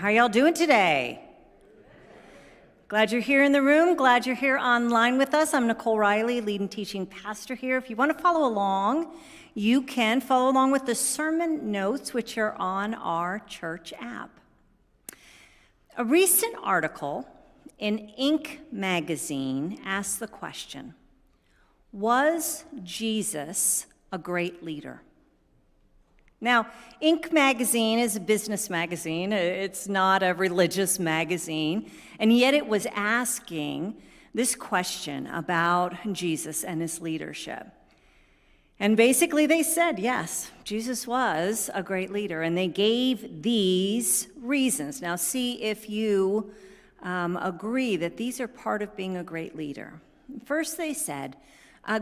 How are y'all doing today? Glad you're here in the room. Glad you're here online with us. I'm Nicole Riley, lead and teaching pastor here. If you want to follow along, you can follow along with the sermon notes, which are on our church app. A recent article in Inc. magazine asked the question, was Jesus a great leader? Now, Inc. magazine is a business magazine. It's not a religious magazine. And yet it was asking this question about Jesus and his leadership. And basically they said, yes, Jesus was a great leader. And they gave these reasons. Now, see if you agree that these are part of being a great leader. First, they said,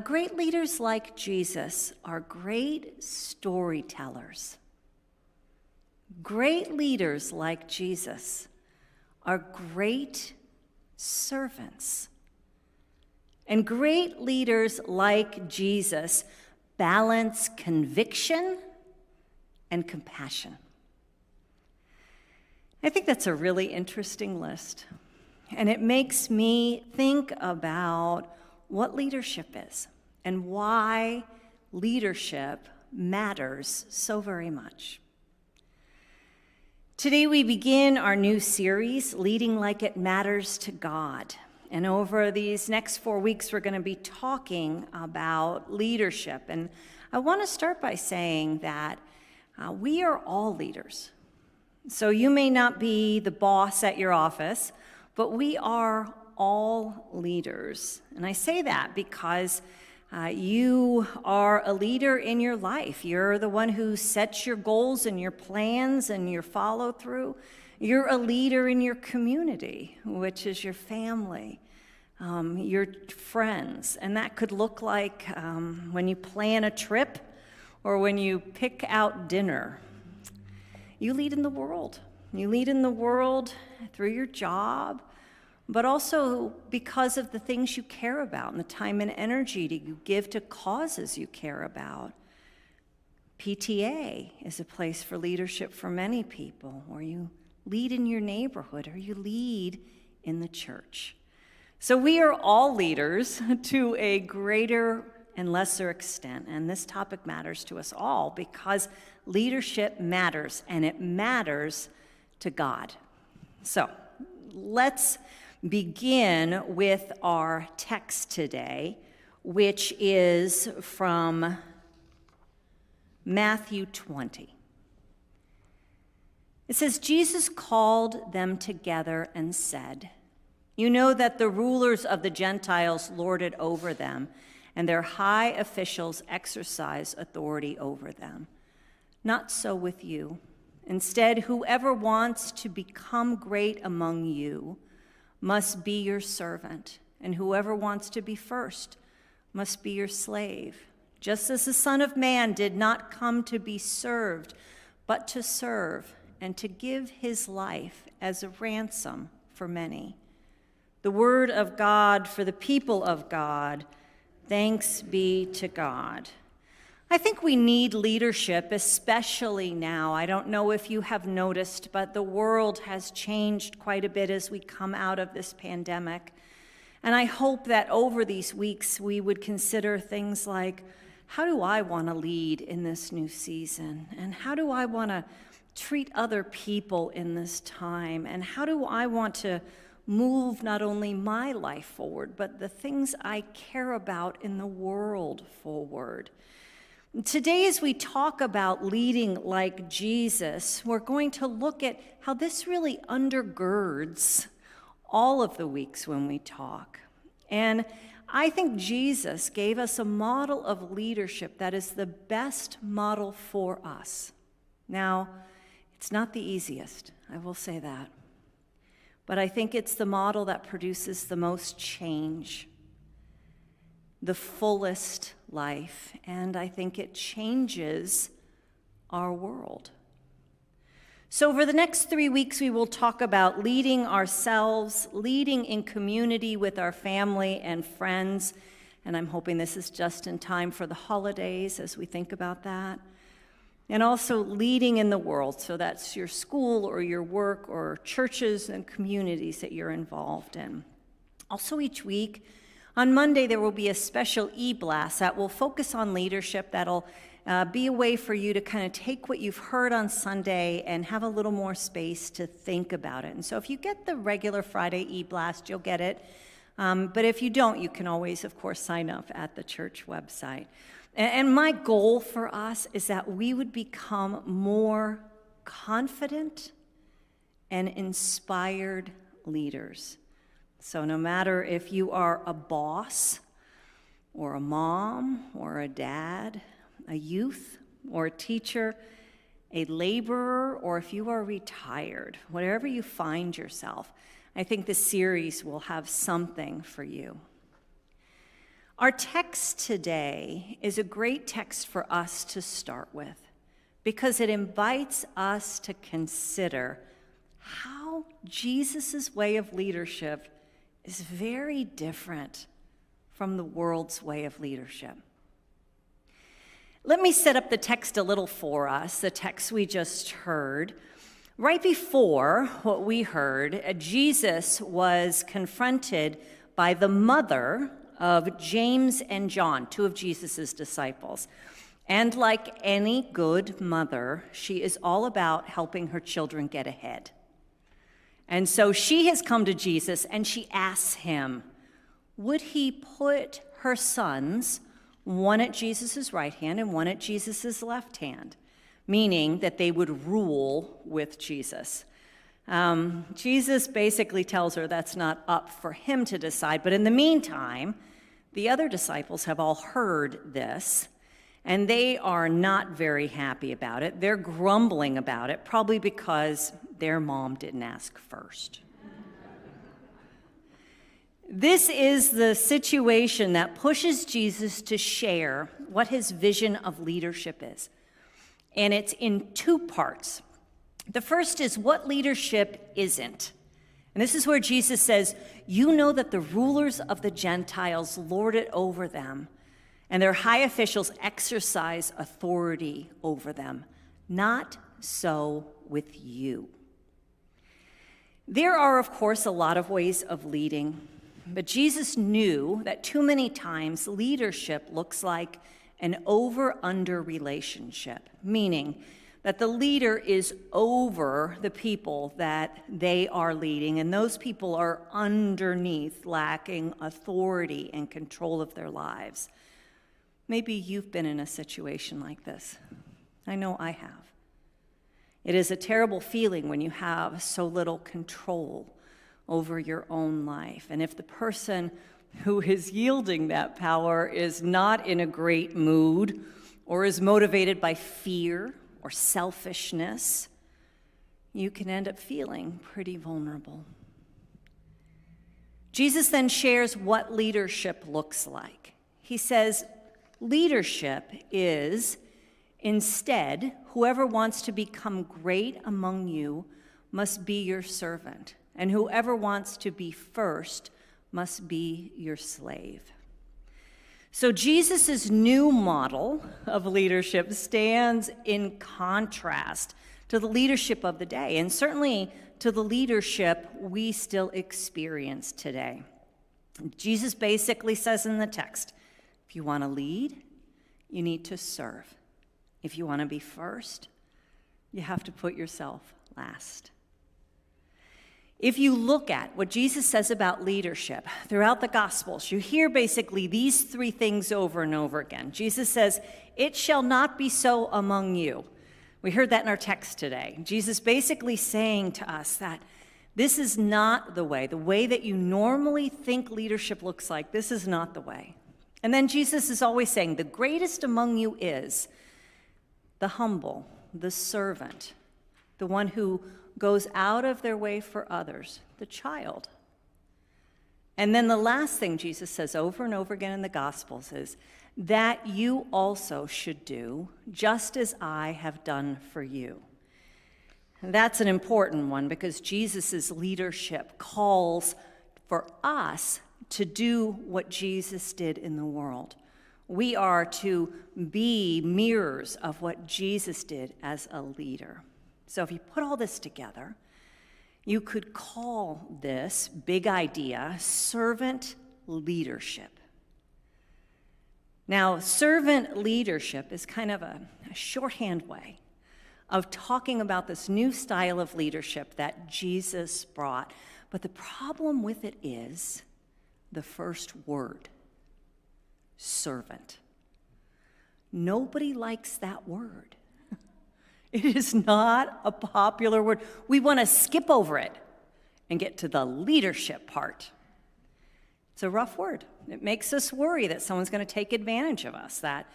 great leaders like Jesus are great storytellers. Great leaders like Jesus are great servants. And great leaders like Jesus balance conviction and compassion. I think that's a really interesting list. And it makes me think about what leadership is and why leadership matters so very much. Today we begin our new series, Leading Like It Matters to God. And over these next 4 weeks, we're going to be talking about leadership. And I want to start by saying that we are all leaders. So you may not be the boss at your office, but we are all leaders. And I say that because you are a leader in your life. You're the one who sets your goals and your plans and your follow through. You're a leader in your community, which is your family, your friends. And that could look like when you plan a trip or when you pick out dinner. You lead in the world. You lead in the world through your job, but also because of the things you care about and the time and energy you give to causes you care about. PTA is a place for leadership for many people, or you lead in your neighborhood, or you lead in the church. So we are all leaders to a greater and lesser extent, and this topic matters to us all because leadership matters, and it matters to God. So let's begin with our text today, which is from Matthew 20. It says, Jesus called them together and said, "You know that the rulers of the Gentiles lord it over them, and their high officials exercise authority over them. Not so with you. Instead, whoever wants to become great among you must be your servant, and whoever wants to be first must be your slave, just as the Son of Man did not come to be served, but to serve and to give his life as a ransom for many." The word of God for the people of God. Thanks be to God. I think we need leadership, especially now. I don't know if you have noticed, but the world has changed quite a bit as we come out of this pandemic. And I hope that over these weeks we would consider things like, how do I want to lead in this new season? And how do I want to treat other people in this time? And how do I want to move not only my life forward, but the things I care about in the world forward? Today, as we talk about leading like Jesus, we're going to look at how this really undergirds all of the weeks when we talk. And I think Jesus gave us a model of leadership that is the best model for us. Now, it's not the easiest, I will say that. But I think it's the model that produces the most change, the fullest life, and I think it changes our world. So over the next 3 weeks, we will talk about leading ourselves, leading in community with our family and friends, and I'm hoping this is just in time for the holidays as we think about that. and also leading in the world. So that's your school or your work or churches and communities that you're involved in. Also each week, on Monday, there will be a special e-blast that will focus on leadership. That'll be a way for you to kind of take what you've heard on Sunday and have a little more space to think about it. And so if you get the regular Friday e-blast, you'll get it. But if you don't, you can always, of course, sign up at the church website. And my goal for us is that we would become more confident and inspired leaders. So no matter if you are a boss or a mom or a dad, a youth or a teacher, a laborer, or if you are retired, wherever you find yourself, I think this series will have something for you. Our text today is a great text for us to start with because it invites us to consider how Jesus' way of leadership is very different from the world's way of leadership. Let me set up the text a little for us, the text we just heard. Right before what we heard, Jesus was confronted by the mother of James and John, two of Jesus' disciples. And like any good mother, she is all about helping her children get ahead. And so she has come to Jesus and she asks him, would he put her sons, one at Jesus' right hand and one at Jesus' left hand, meaning that they would rule with Jesus. Jesus basically tells her that's not up for him to decide, but in the meantime, the other disciples have all heard this, and they are not very happy about it. They're grumbling about it, probably because their mom didn't ask first. This is the situation that pushes Jesus to share what his vision of leadership is. And it's in two parts. The first is what leadership isn't. And this is where Jesus says, you know that the rulers of the Gentiles lord it over them, and their high officials exercise authority over them. Not so with you. There are, of course, a lot of ways of leading, but Jesus knew that too many times leadership looks like an over-under relationship, meaning that the leader is over the people that they are leading, and those people are underneath, lacking authority and control of their lives. Maybe you've been in a situation like this. I know I have. It is a terrible feeling when you have so little control over your own life. And if the person who is yielding that power is not in a great mood or is motivated by fear or selfishness, you can end up feeling pretty vulnerable. Jesus then shares what leadership looks like. He says, leadership is, instead, whoever wants to become great among you must be your servant, and whoever wants to be first must be your slave. So Jesus' new model of leadership stands in contrast to the leadership of the day, and certainly to the leadership we still experience today. Jesus basically says in the text, if you want to lead, you need to serve. If you want to be first, you have to put yourself last. If you look at what Jesus says about leadership throughout the Gospels, you hear basically these three things over and over again. Jesus says, it shall not be so among you. We heard that in our text today. Jesus basically saying to us that this is not the way that you normally think leadership looks like, this is not the way. And then Jesus is always saying, the greatest among you is the humble, the servant, the one who goes out of their way for others, the child. And then the last thing Jesus says over and over again in the Gospels is that you also should do just as I have done for you. And that's an important one because Jesus' leadership calls for us to do what Jesus did in the world, We are to be mirrors of what Jesus did as a leader. So if you put all this together, you could call this big idea servant leadership. Now, servant leadership is kind of a shorthand way of talking about this new style of leadership that Jesus brought. But the problem with it is the first word, servant. Nobody likes that word. It is not a popular word. We want to skip over it and get to the leadership part. It's a rough word. It makes us worry that someone's going to take advantage of us, that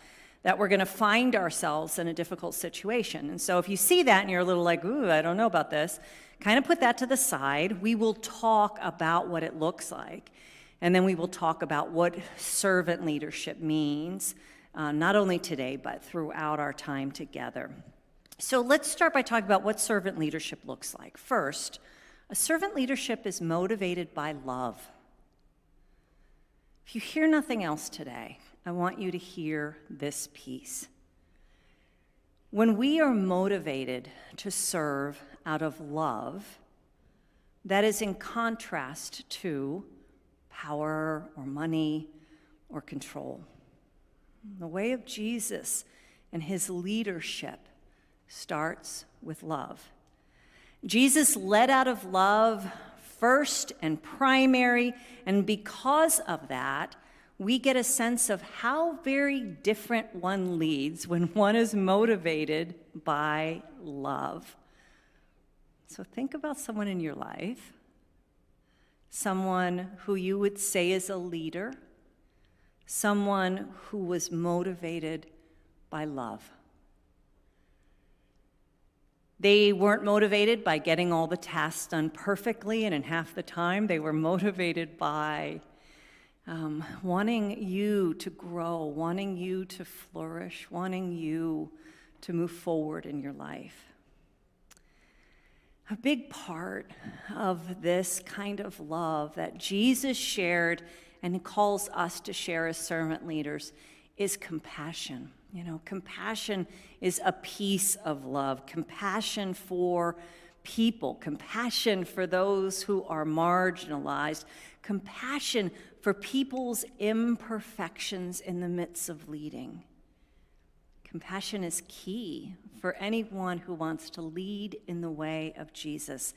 we're going to find ourselves in a difficult situation. And so if you see that and you're a little like, ooh, I don't know about this, kind of put that to the side. We will talk about what it looks like. And then we will talk about what servant leadership means, not only today, but throughout our time together. So let's start by talking about what servant leadership looks like. First, a servant leadership is motivated by love. If you hear nothing else today, I want you to hear this piece. When we are motivated to serve out of love, that is in contrast to power or money or control. The way of Jesus and his leadership starts with love. Jesus led out of love first and primary, and because of that, we get a sense of how very different one leads when one is motivated by love. So think about someone in your life, someone who you would say is a leader, someone who was motivated by love. They weren't motivated by getting all the tasks done perfectly and in half the time. They were motivated by wanting you to grow, wanting you to flourish, wanting you to move forward in your life. A big part of this kind of love that Jesus shared and calls us to share as servant leaders is compassion. You know, compassion is a piece of love. Compassion for people, compassion for those who are marginalized, compassion for people's imperfections in the midst of leading. Compassion is key for anyone who wants to lead in the way of Jesus.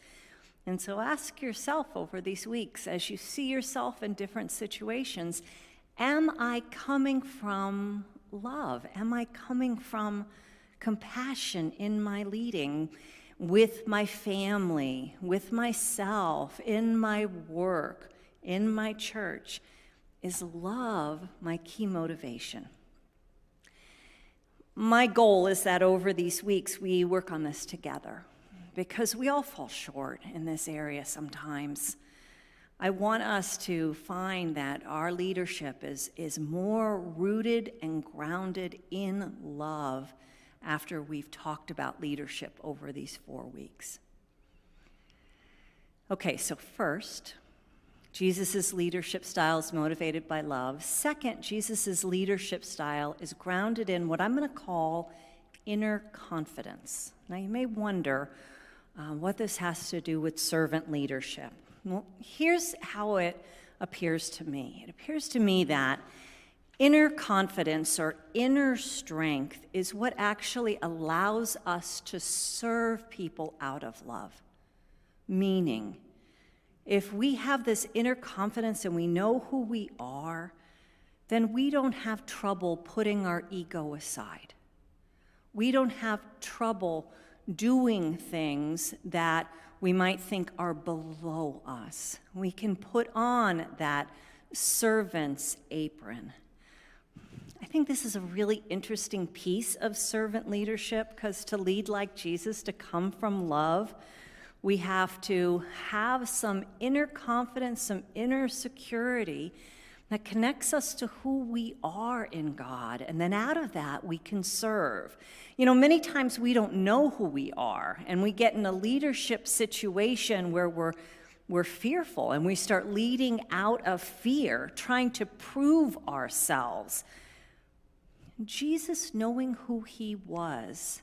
And so ask yourself over these weeks, as you see yourself in different situations, am I coming from love? Am I coming from compassion in my leading with my family, with myself, in my work, in my church? Is love my key motivation? My goal is that over these weeks we work on this together, because we all fall short in this area sometimes. I want us to find that our leadership is more rooted and grounded in love after we've talked about leadership over these 4 weeks. Okay, so first, Jesus' leadership style is motivated by love. Second, Jesus' leadership style is grounded in what I'm going to call inner confidence. Now, you may wonder what this has to do with servant leadership. Well, here's how it appears to me. It appears to me that inner confidence or inner strength is what actually allows us to serve people out of love. Meaning, if we have this inner confidence and we know who we are, then we don't have trouble putting our ego aside. We don't have trouble doing things that we might think are below us. We can put on that servant's apron. I think this is a really interesting piece of servant leadership, because to lead like Jesus, to come from love, we have to have some inner confidence, some inner security that connects us to who we are in God. And then out of that, we can serve. You know, many times we don't know who we are, and we get in a leadership situation where we're fearful, and we start leading out of fear, trying to prove ourselves. Jesus, knowing who he was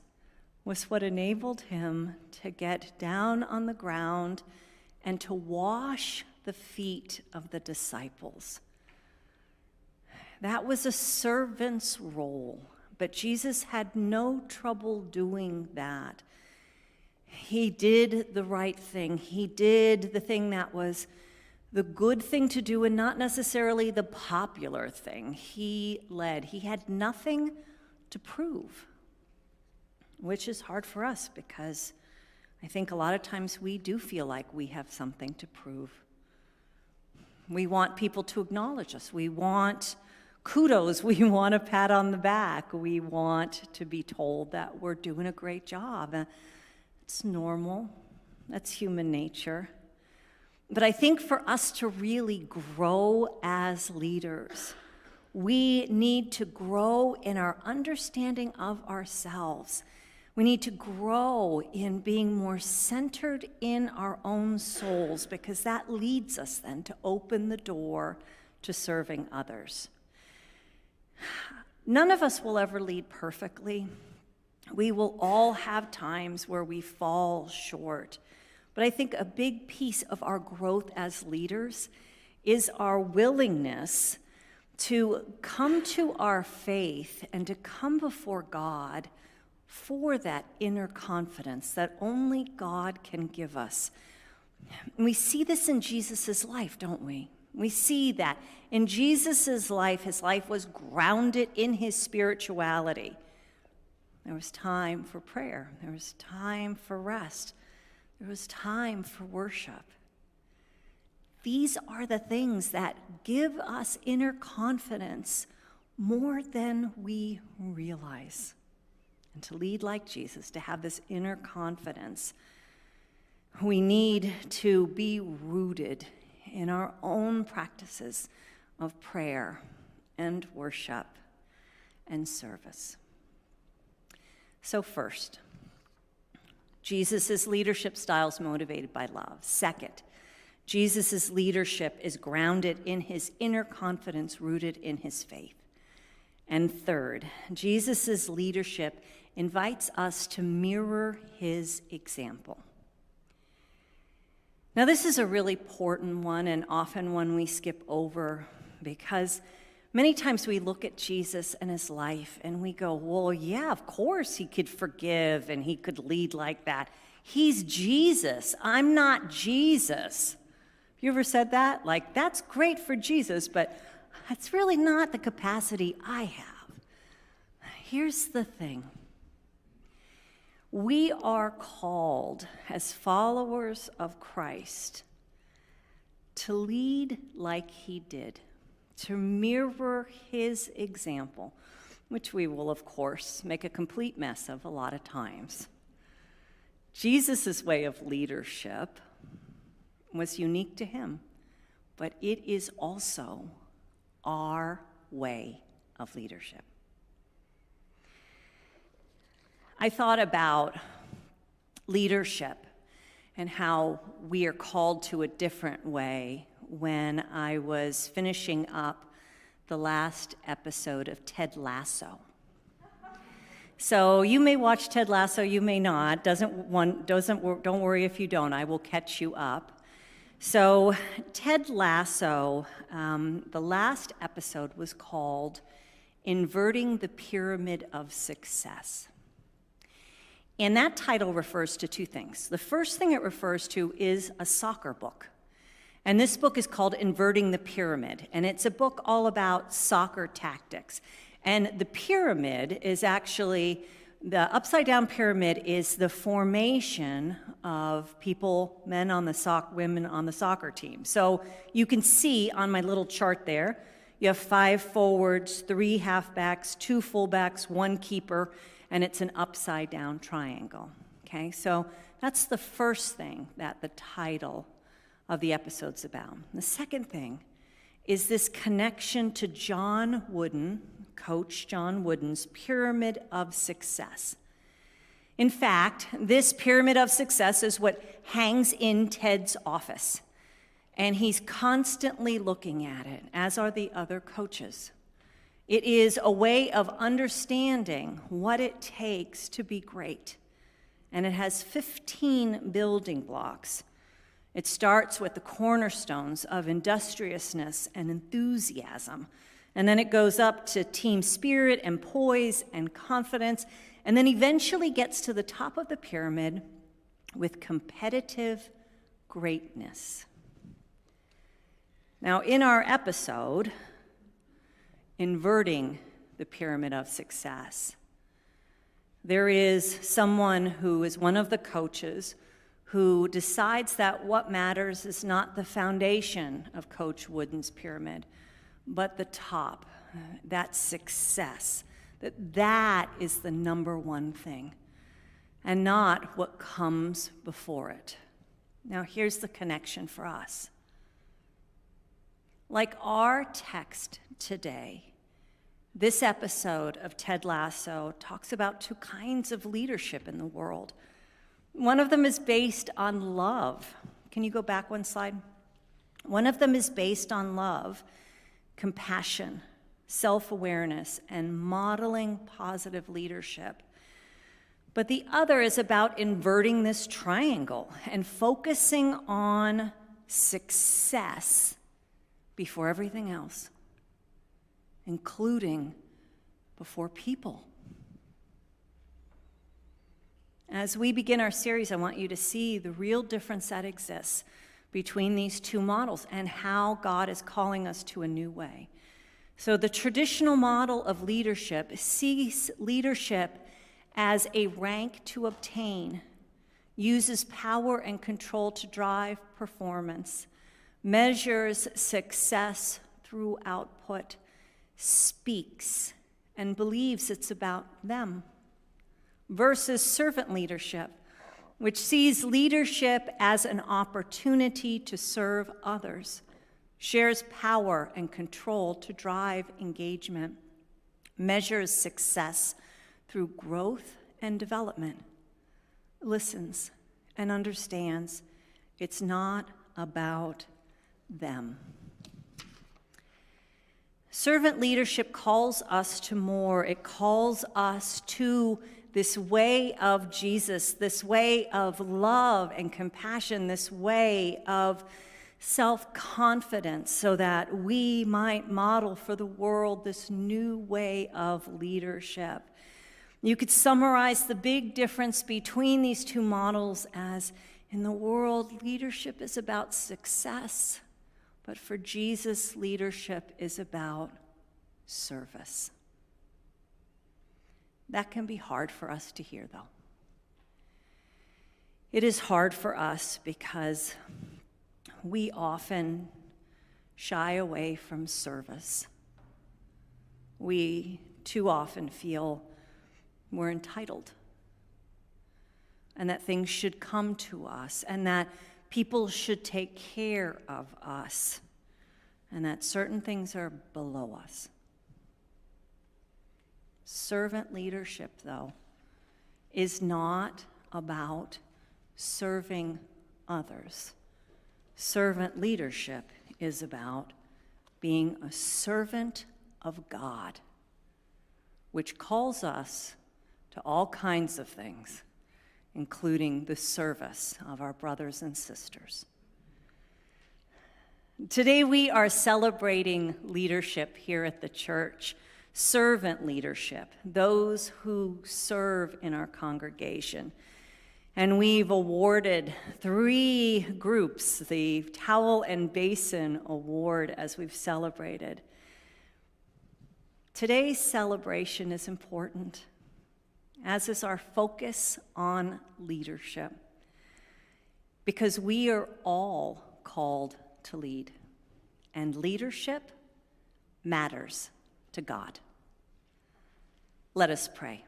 what enabled him to get down on the ground and to wash the feet of the disciples. That was a servant's role, but Jesus had no trouble doing that. He did the right thing. He did the thing that was the good thing to do and not necessarily the popular thing. He led. He had nothing to prove, which is hard for us because I think a lot of times we do feel like we have something to prove. We want people to acknowledge us. We want kudos. We want a pat on the back. We want to be told that we're doing a great job. It's normal. That's human nature. But I think for us to really grow as leaders, we need to grow in our understanding of ourselves. We need to grow in being more centered in our own souls, because that leads us then to open the door to serving others. None of us will ever lead perfectly. We will all have times where we fall short. But I think a big piece of our growth as leaders is our willingness to come to our faith and to come before God for that inner confidence that only God can give us. And we see this in Jesus' life, don't we? We see that in Jesus' life, his life was grounded in his spirituality. There was time for prayer. There was time for rest. There was time for worship. These are the things that give us inner confidence more than we realize. And to lead like Jesus, to have this inner confidence, we need to be rooted in our own practices of prayer and worship and service. So first, Jesus' leadership style is motivated by love. Second, Jesus' leadership is grounded in his inner confidence, rooted in his faith. And third, Jesus' leadership invites us to mirror his example. Now, this is a really important one and often one we skip over because many times we look at Jesus and his life and we go, well, yeah, of course he could forgive and he could lead like that. He's Jesus. I'm not Jesus. Have you ever said that? Like, that's great for Jesus, but it's really not the capacity I have. Here's the thing. We are called as followers of Christ to lead like he did, to mirror his example, which we will, of course, make a complete mess of a lot of times. Jesus' way of leadership was unique to him, but it is also our way of leadership. I thought about leadership and how we are called to a different way when I was finishing up the last episode of Ted Lasso. So you may watch Ted Lasso, you may not. Don't worry if you don't. I will catch you up. So Ted Lasso, the last episode was called Inverting the Pyramid of Success. And that title refers to two things. The first thing it refers to is a soccer book. And this book is called Inverting the Pyramid. And it's a book all about soccer tactics. And the pyramid is actually, the upside down pyramid is the formation of people, men on the women on the soccer team. So you can see on my little chart there, you have 5 forwards, 3 halfbacks, 2 fullbacks, 1 keeper, and it's an upside down triangle. Okay, so that's the first thing that the title of the episode's about. The second thing is this connection to John Wooden, Coach John Wooden's Pyramid of Success. In fact, this Pyramid of Success is what hangs in Ted's office. And he's constantly looking at it, as are the other coaches. It is a way of understanding what it takes to be great. And it has 15 building blocks. It starts with the cornerstones of industriousness and enthusiasm. And then it goes up to team spirit and poise and confidence, and then eventually gets to the top of the pyramid with competitive greatness. Now, in our episode, Inverting the Pyramid of Success, there is someone who is one of the coaches who decides that what matters is not the foundation of Coach Wooden's pyramid, but the top, that success, that is the number one thing, and not what comes before it. Now, here's the connection for us. Like our text today, this episode of Ted Lasso talks about two kinds of leadership in the world. One of them is based on love. Can you go back one slide? One of them is based on love, compassion, self-awareness, and modeling positive leadership. But the other is about inverting this triangle and focusing on success before everything else, including before people. As we begin our series, I want you to see the real difference that exists between these two models and how God is calling us to a new way. So the traditional model of leadership sees leadership as a rank to obtain, uses power and control to drive performance, measures success through output, speaks, and believes it's about them, versus servant leadership, which sees leadership as an opportunity to serve others, shares power and control to drive engagement, measures success through growth and development, listens and understands it's not about them. Servant leadership calls us to more. It calls us to this way of Jesus, this way of love and compassion, this way of self-confidence, so that we might model for the world this new way of leadership. You could summarize the big difference between these two models as, in the world, leadership is about success, but for Jesus, leadership is about service. That can be hard for us to hear, though. It is hard for us because we often shy away from service. We too often feel we're entitled, and that things should come to us, and that people should take care of us, and that certain things are below us. Servant leadership, though, is not about serving others. Servant leadership is about being a servant of God, which calls us to all kinds of things, including the service of our brothers and sisters. Today we are celebrating leadership here at the church, servant leadership, those who serve in our congregation. And we've awarded 3 groups the Towel and Basin Award as we've celebrated. Today's celebration is important, as is our focus on leadership, because we are all called to lead, and leadership matters to God. Let us pray.